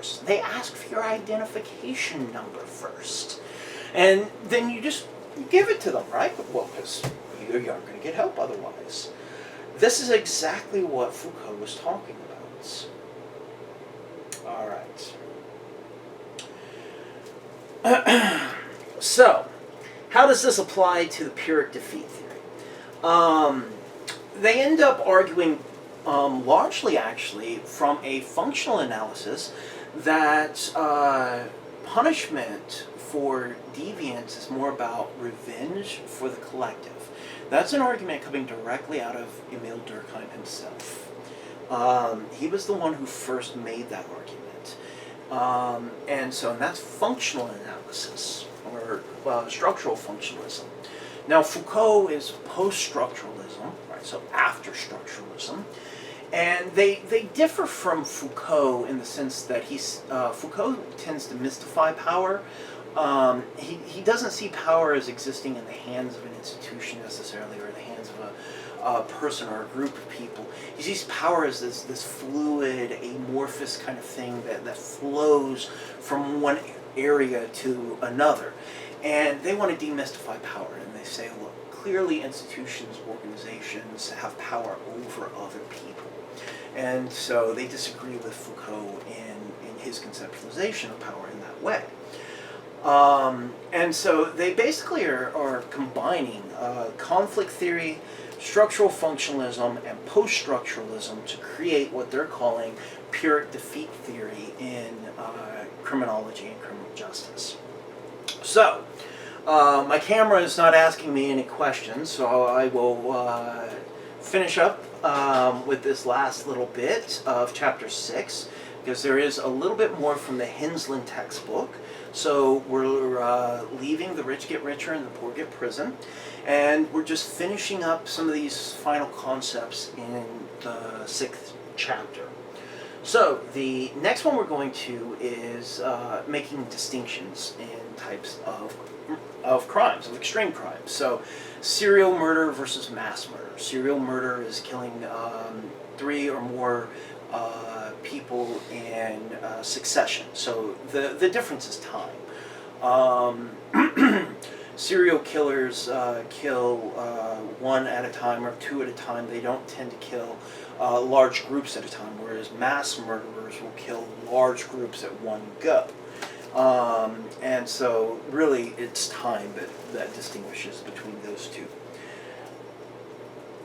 first. They ask for your identification number first. And then you just give it to them, right? Well, because you aren't going to get help otherwise. This is exactly what Foucault was talking about. All right. So, how does this apply to the Pyrrhic defeat theory? They end up arguing largely, actually, from a functional analysis that punishment for deviance is more about revenge for the collective. That's an argument coming directly out of Emile Durkheim himself. He was the one who first made that argument. And that's functional analysis, or structural functionalism. Now, Foucault is post-structuralism, right? So after structuralism. And they differ from Foucault in the sense that Foucault tends to mystify power. He doesn't see power as existing in the hands of an institution necessarily, or in the hands of a person or a group of people. He sees power as this fluid, amorphous kind of thing that flows from one area to another. And they want to demystify power, and they say, look, clearly institutions, organizations have power over other people. And so they disagree with Foucault in his conceptualization of power in that way. And so they basically are combining conflict theory, structural functionalism, and post-structuralism to create what they're calling Pyrrhic defeat theory in criminology and criminal justice. So, my camera is not asking me any questions, so I will finish up with this last little bit of chapter 6, because there is a little bit more from the Henslin textbook. So we're leaving the rich get richer and the poor get prison, and we're just finishing up some of these final concepts in the 6th chapter. So the next one we're going to is making distinctions in types of crimes, of extreme crimes. So serial murder versus mass murder. Serial murder is killing 3 or more people in succession. So the difference is time. Serial killers kill 1 at a time or 2 at a time. They don't tend to kill large groups at a time, whereas mass murderers will kill large groups at one go. And so really it's time that distinguishes between those two.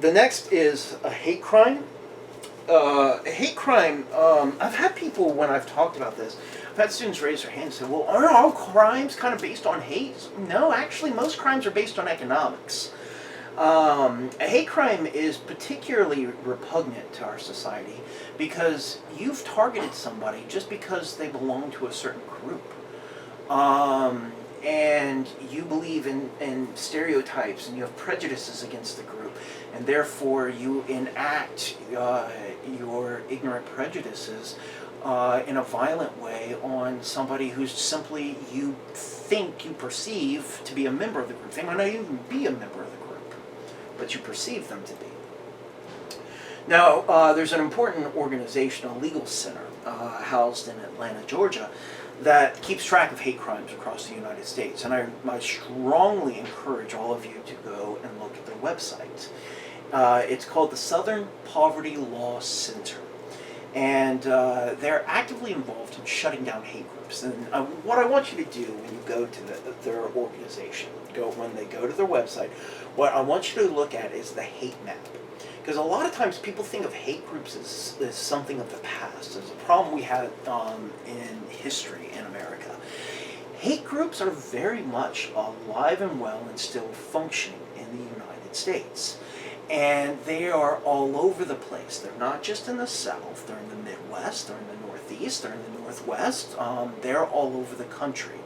The next is a hate crime. A hate crime, I've had people, when I've talked about this, I've had students raise their hands and say, well, aren't all crimes kind of based on hate? No, actually, most crimes are based on economics. A hate crime is particularly repugnant to our society because you've targeted somebody just because they belong to a certain group. And you believe in stereotypes, and you have prejudices against the group, and therefore you enact your ignorant prejudices in a violent way on somebody who's simply you perceive to be a member of the group. They might not even be a member of the group, but you perceive them to be. Now, there's an important organization, a legal center, housed in Atlanta, Georgia, that keeps track of hate crimes across the United States. And I strongly encourage all of you to go and look at their website. It's called the Southern Poverty Law Center. And they're actively involved in shutting down hate groups. And what I want you to do when you go to their organization, when they go to their website, what I want you to look at is the hate map. Because a lot of times people think of hate groups as something of the past, as a problem we had in history in America. Hate groups are very much alive and well and still functioning in the United States. And they are all over the place. They're not just in the South, they're in the Midwest, they're in the Northeast, they're in the Northwest. They're all over the country.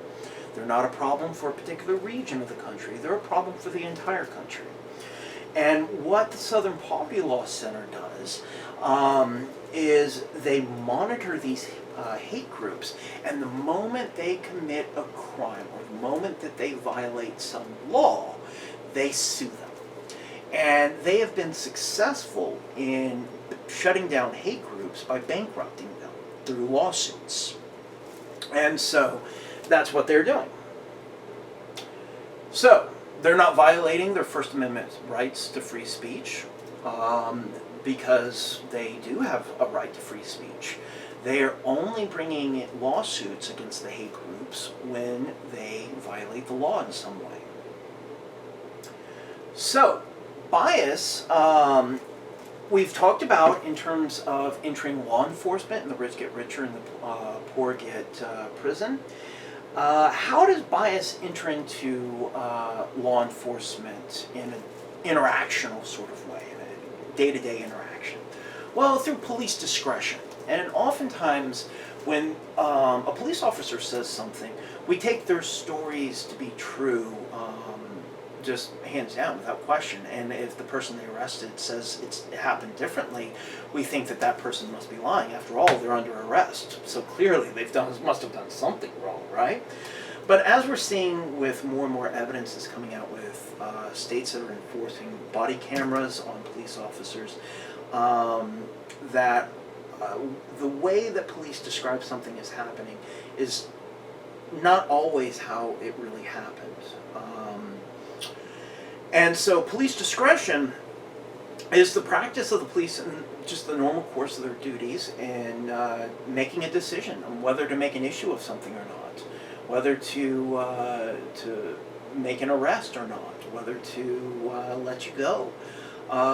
They're not a problem for a particular region of the country, they're a problem for the entire country. And what the Southern Poverty Law Center does is they monitor these hate groups, and the moment they commit a crime or the moment that they violate some law, they sue them. And they have been successful in shutting down hate groups by bankrupting them through lawsuits. And so that's what they're doing. So they're not violating their First Amendment rights to free speech, because they do have a right to free speech. They are only bringing lawsuits against the hate groups when they violate the law in some way. So, bias, we've talked about in terms of entering law enforcement, and the rich get richer and the poor get prison. How does bias enter into law enforcement in an interactional sort of way, in a day-to-day interaction? Well, through police discretion. And oftentimes, when a police officer says something, we take their stories to be true, just hands down, without question. And if the person they arrested says it happened differently, we think that that person must be lying. After all, they're under arrest, so clearly must have done something wrong, right? But as we're seeing with more and more evidence that's coming out with states that are enforcing body cameras on police officers, that the way that police describe something as happening is not always how it really happened. And so police discretion is the practice of the police in just the normal course of their duties in making a decision on whether to make an issue of something or not, whether to make an arrest or not, whether to let you go,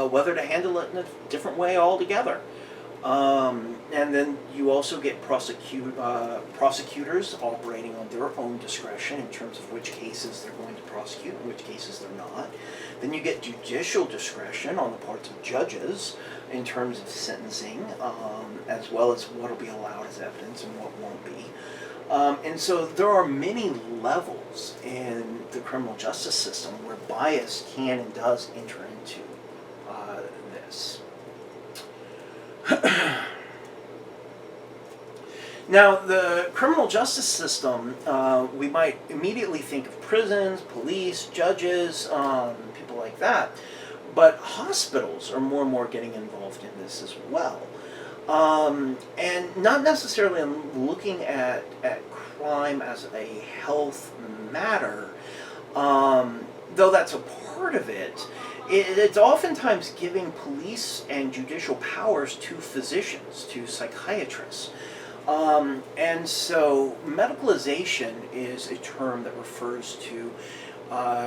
whether to handle it in a different way altogether. And then you also get prosecutors operating on their own discretion in terms of which cases they're going to prosecute and which cases they're not. Then you get judicial discretion on the parts of judges in terms of sentencing, as well as what will be allowed as evidence and what won't be. And so there are many levels in the criminal justice system where bias can and does enter into this. Now, the criminal justice system, we might immediately think of prisons, police, judges, people like that. But hospitals are more and more getting involved in this as well. And not necessarily looking at crime as a health matter, though that's a part of it. It's oftentimes giving police and judicial powers to physicians, to psychiatrists. And so medicalization is a term that refers to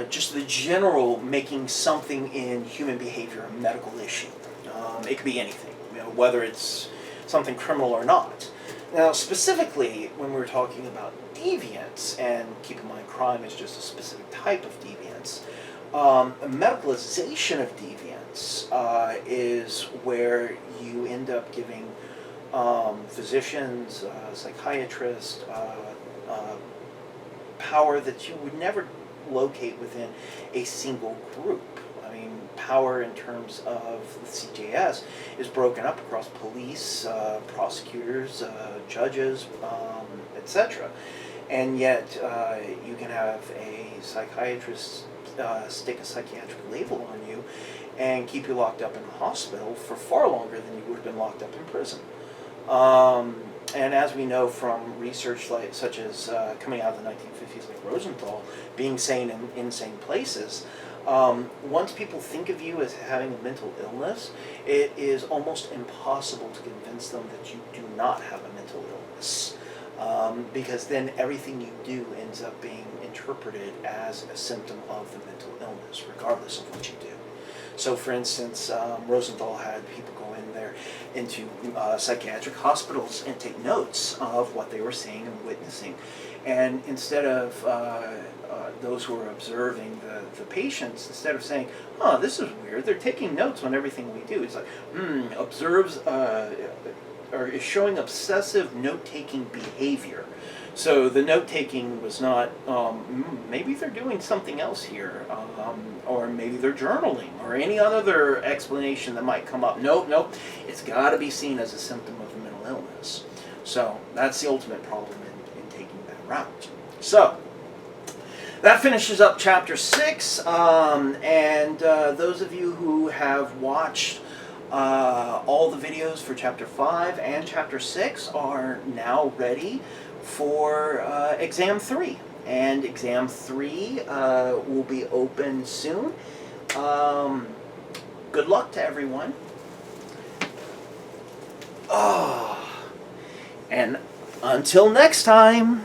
just the general making something in human behavior a medical issue. It could be anything, whether it's something criminal or not. Now, specifically, when we're talking about deviance, and keep in mind crime is just a specific type of deviance, a medicalization of deviance is where you end up giving physicians, psychiatrists, power that you would never locate within a single group. I mean, power in terms of the CJS is broken up across police, prosecutors, judges, etc. And yet you can have a psychiatrist stick a psychiatric label on you and keep you locked up in a hospital for far longer than you would have been locked up in prison. And as we know from research such as coming out of the 1950s, like Rosenthal, being sane in insane places, once people think of you as having a mental illness, it is almost impossible to convince them that you do not have a mental illness. Because then everything you do ends up being interpreted as a symptom of the mental illness, regardless of what you do. So, for instance, Rosenthal had people go in there into psychiatric hospitals and take notes of what they were seeing and witnessing. And instead of those who were observing the patients, instead of saying, "Oh, this is weird," they're taking notes on everything we do. It's like, observes or is showing obsessive note-taking behavior. So the note-taking was not, maybe they're doing something else here, or maybe they're journaling, or any other explanation that might come up. Nope, it's got to be seen as a symptom of a mental illness. So that's the ultimate problem in taking that route. So that finishes up Chapter 6, and those of you who have watched all the videos for Chapter 5 and Chapter 6 are now ready for exam 3. And exam 3 will be open soon. Good luck to everyone. Oh, and until next time.